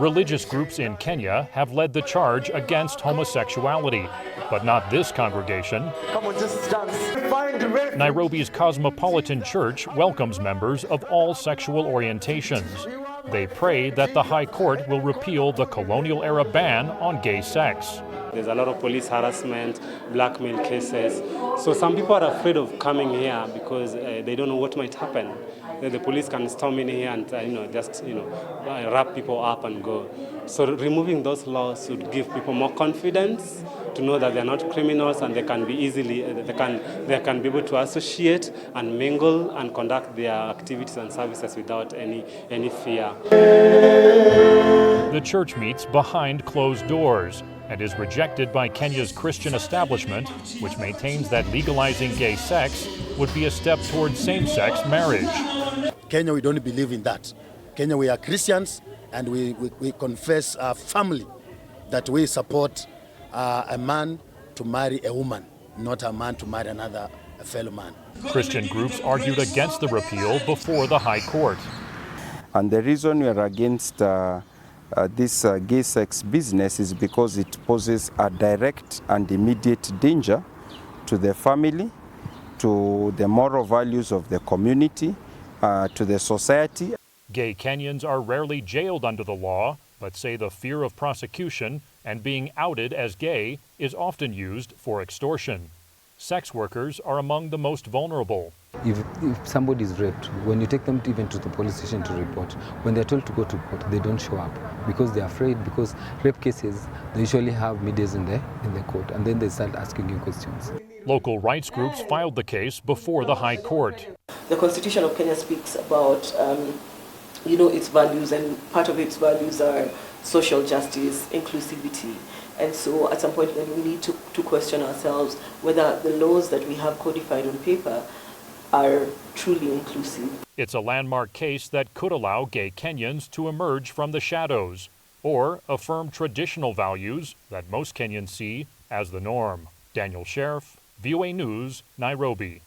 Religious groups in Kenya have led the charge against homosexuality, but not this congregation. Come on, just dance. Nairobi's Cosmopolitan Church welcomes members of all sexual orientations. They pray that the High Court will repeal the colonial-era ban on gay sex. There's a lot of police harassment, blackmail cases. So some people are afraid of coming here because they don't know what might happen. The police can storm in here and wrap people up and go. So removing those laws would give people more confidence to know that they're not criminals and they can be they can be able to associate and mingle and conduct their activities and services without any fear. The church meets behind closed doors and is rejected by Kenya's Christian establishment, which maintains that legalizing gay sex would be a step towards same-sex marriage. Kenya, we don't believe in that. Kenya, we are Christians, and we confess firmly that we support a man to marry a woman, not a man to marry a fellow man. Christian groups argued against the repeal before the High Court. And the reason we are against this gay sex business is because it poses a direct and immediate danger to the family, to the moral values of the community, to the society. Gay Kenyans are rarely jailed under the law, but say the fear of prosecution and being outed as gay is often used for extortion. Sex workers are among the most vulnerable. If somebody is raped, when you take them even to the police station to report, when they're told to go to court, they don't show up because they're afraid, because rape cases, they usually have mediators in the court, and then they start asking you questions. Local rights groups filed the case before the High Court. The Constitution of Kenya speaks about its values, and part of its values are social justice, inclusivity. And so at some point then we need to question ourselves whether the laws that we have codified on paper are truly inclusive. It's a landmark case that could allow gay Kenyans to emerge from the shadows or affirm traditional values that most Kenyans see as the norm. Daniel Schearf, VOA News, Nairobi.